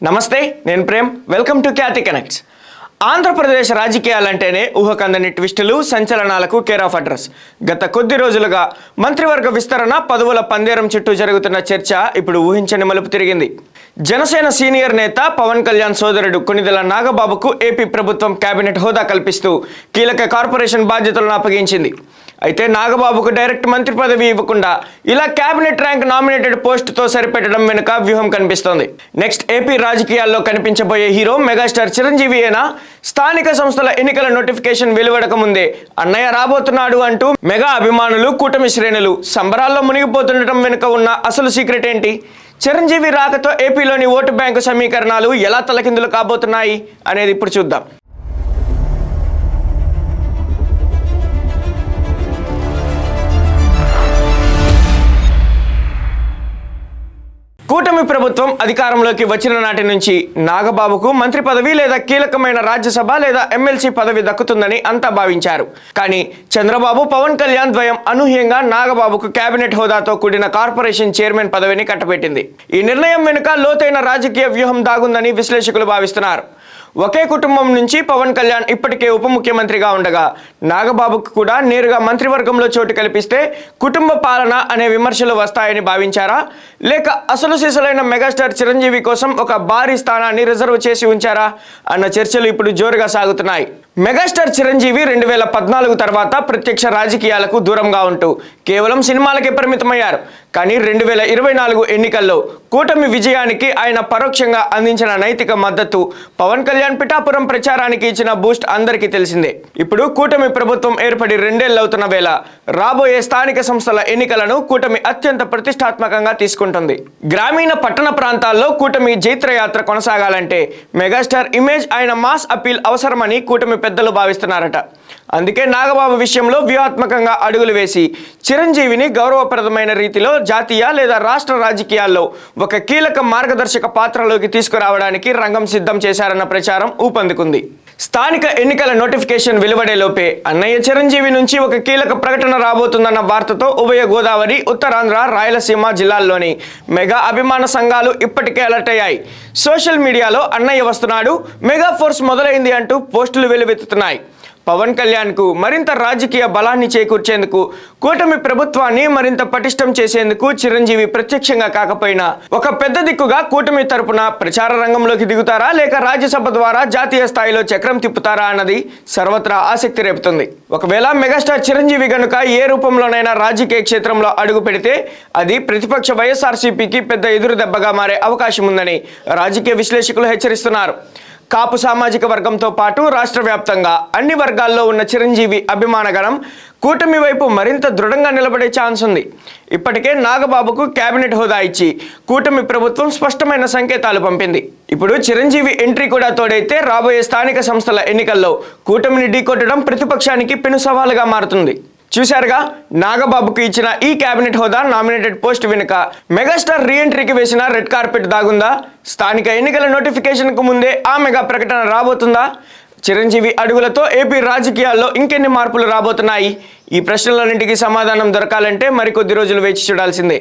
నమస్తే, నేను Prem. Welcome to Khyathi connects. Andhra Pradesh రాజకీయాలంటేనే ఊహకందని ట్విస్టులు, సంచలనాలకు కేర్ ఆఫ్ అడ్రస్. గత కొద్ది రోజులుగా మంత్రివర్గ విస్తరణ, పదవుల పందేరం చుట్టూ జరుగుతున్న చర్చ ఇప్పుడు ఊహించని మలుపు తిరిగింది. జనసేన సీనియర్ నేత పవన్ కళ్యాణ్ సోదరుడు కొణిదెల నాగబాబుకు ఏపీ ప్రభుత్వం కేబినెట్ హోదా కల్పిస్తూ కీలక కార్పొరేషన్ బాధ్యతలను అప్పగించింది. అయితే నాగబాబుకు డైరెక్ట్ మంత్రి పదవి ఇవ్వకుండా ఇలా కేబినెట్ ర్యాంక్ నామినేటెడ్ పోస్టుతో సరిపెట్టడం వెనుక వ్యూహం కనిపిస్తోంది. నెక్స్ట్ ఏపీ రాజకీయాల్లో కనిపించబోయే హీరో మెగాస్టార్ చిరంజీవియేనా? స్థానిక సంస్థల ఎన్నికల నోటిఫికేషన్ వెలువడక ముందే అన్నయ్య రాబోతున్నాడు అంటూ మెగా అభిమానులు, కూటమి శ్రేణులు సంబరాల్లో మునిగిపోతుండటం వెనుక ఉన్న అసలు సీక్రెట్ ఏంటి? చిరంజీవి రాకతో ఏపీలోని ఓటు బ్యాంకు సమీకరణాలు ఎలా తలకిందులు కాబోతున్నాయి అనేది ఇప్పుడు చూద్దాం. కూటమి ప్రభుత్వం అధికారంలోకి వచ్చిన నాటి నుంచి నాగబాబుకు మంత్రి పదవి లేదా కీలకమైన రాజ్యసభ లేదా ఎమ్మెల్సీ పదవి దక్కుతుందని అంతా భావించారు. కానీ చంద్రబాబు, పవన్ కళ్యాణ్ ద్వయం అనూహ్యంగా నాగబాబుకు కేబినెట్ హోదాతో కూడిన కార్పొరేషన్ చైర్మన్ పదవిని కట్టబెట్టింది. ఈ నిర్ణయం వెనుక లోతైన రాజకీయ వ్యూహం దాగుందని విశ్లేషకులు భావిస్తున్నారు. ఒకే కుటుంబం నుంచి పవన్ కళ్యాణ్ ఇప్పటికే ఉప ముఖ్యమంత్రిగా ఉండగా నాగబాబుకు కూడా నేరుగా మంత్రివర్గంలో చోటు కల్పిస్తే కుటుంబ పాలన అనే విమర్శలు వస్తాయని భావించారా? లేక అసలు సిసలైన మెగాస్టార్ చిరంజీవి కోసం ఒక భారీ స్థానాన్ని రిజర్వ్ చేసి ఉంచారా అన్న చర్చలు ఇప్పుడు జోరుగా సాగుతున్నాయి. మెగాస్టార్ చిరంజీవి 2014 తర్వాత ప్రత్యక్ష రాజకీయాలకు దూరంగా ఉంటూ కేవలం సినిమాలకే పరిమితమయ్యారు. కానీ 2024 ఎన్నికల్లో కూటమి విజయానికి ఆయన పరోక్షంగా అందించిన నైతిక మద్దతు, పవన్ కళ్యాణ్ పిఠాపురం ప్రచారానికి ఇచ్చిన బూస్ట్ అందరికీ తెలిసిందే. ఇప్పుడు కూటమి ప్రభుత్వం ఏర్పడి 2 ఏళ్లవుతున్న వేళ రాబోయే స్థానిక సంస్థల ఎన్నికలను కూటమి అత్యంత ప్రతిష్టాత్మకంగా తీసుకుంటుంది. గ్రామీణ పట్టణ ప్రాంతాల్లో కూటమి జైత్రయాత్ర కొనసాగాలంటే మెగాస్టార్ ఇమేజ్, ఆయన మాస్ అపీల్ అవసరమని కూటమి పెద్దలు భావిస్తున్నారట. అందుకే నాగబాబు విషయంలో వ్యూహాత్మకంగా అడుగులు వేసి చిరంజీవిని గౌరవప్రదమైన రీతిలో జాతీయ లేదా రాష్ట్ర రాజకీయాల్లో ఒక కీలక మార్గదర్శక పాత్రలోకి తీసుకురావడానికి రంగం సిద్ధం చేశారన్న ప్రచారం ఊపందుకుంది. స్థానిక ఎన్నికల నోటిఫికేషన్ వెలువడేలోపే అన్నయ్య చిరంజీవి నుంచి ఒక కీలక ప్రకటన రాబోతుందన్న వార్తతో ఉభయ గోదావరి, ఉత్తరాంధ్ర, రాయలసీమ జిల్లాల్లోని మెగా అభిమాన సంఘాలు ఇప్పటికే అలర్ట్ అయ్యాయి. సోషల్ మీడియాలో అన్నయ్య వస్తున్నాడు, మెగా ఫోర్స్ మొదలైంది అంటూ పోస్టులు వెలువెత్తుతున్నాయి. పవన్ కళ్యాణ్కు మరింత రాజకీయ బలాన్ని చేకూర్చేందుకు, కూటమి ప్రభుత్వాన్ని మరింత పటిష్టం చేసేందుకు చిరంజీవి ప్రత్యక్షంగా కాకపోయినా ఒక పెద్ద దిక్కుగా కూటమి తరపున ప్రచార రంగంలోకి దిగుతారా, లేక రాజ్యసభ ద్వారా జాతీయ స్థాయిలో చక్రం తిప్పుతారా అన్నది సర్వత్రా ఆసక్తి రేపుతుంది. ఒకవేళ మెగాస్టార్ చిరంజీవి గనుక ఏ రూపంలోనైనా రాజకీయ క్షేత్రంలో అడుగు పెడితే అది ప్రతిపక్ష వైఎస్ఆర్సీపీకి పెద్ద ఎదురు దెబ్బగా మారే అవకాశం ఉందని రాజకీయ విశ్లేషకులు హెచ్చరిస్తున్నారు. కాపు సామాజిక వర్గంతో పాటు రాష్ట్ర వ్యాప్తంగా అన్ని వర్గాల్లో ఉన్న చిరంజీవి అభిమానగణం కూటమి వైపు మరింత దృఢంగా నిలబడే ఛాన్స్ ఉంది. ఇప్పటికే నాగబాబుకు కేబినెట్ హోదా ఇచ్చి కూటమి ప్రభుత్వం స్పష్టమైన సంకేతాలు పంపింది. ఇప్పుడు చిరంజీవి ఎంట్రీ కూడా తోడైతే రాబోయే స్థానిక సంస్థల ఎన్నికల్లో కూటమిని ఢీకొట్టడం ప్రతిపక్షానికి పెను సవాలుగా మారుతుంది. చూశారుగా, నాగబాబుకు ఇచ్చిన ఈ కేబినెట్ హోదా నామినేటెడ్ పోస్ట్ వెనుక మెగాస్టార్ రీఎంట్రీకి వేసిన రెడ్ కార్పెట్ దాగుందా? స్థానిక ఎన్నికల నోటిఫికేషన్కు ముందే ఆ మెగా ప్రకటన రాబోతుందా? చిరంజీవి అడుగులతో ఏపీ రాజకీయాల్లో ఇంకెన్ని మార్పులు రాబోతున్నాయి? ఈ ప్రశ్నలన్నింటికీ సమాధానం దొరకాలంటే మరికొద్ది రోజులు వేచి చూడాల్సిందే.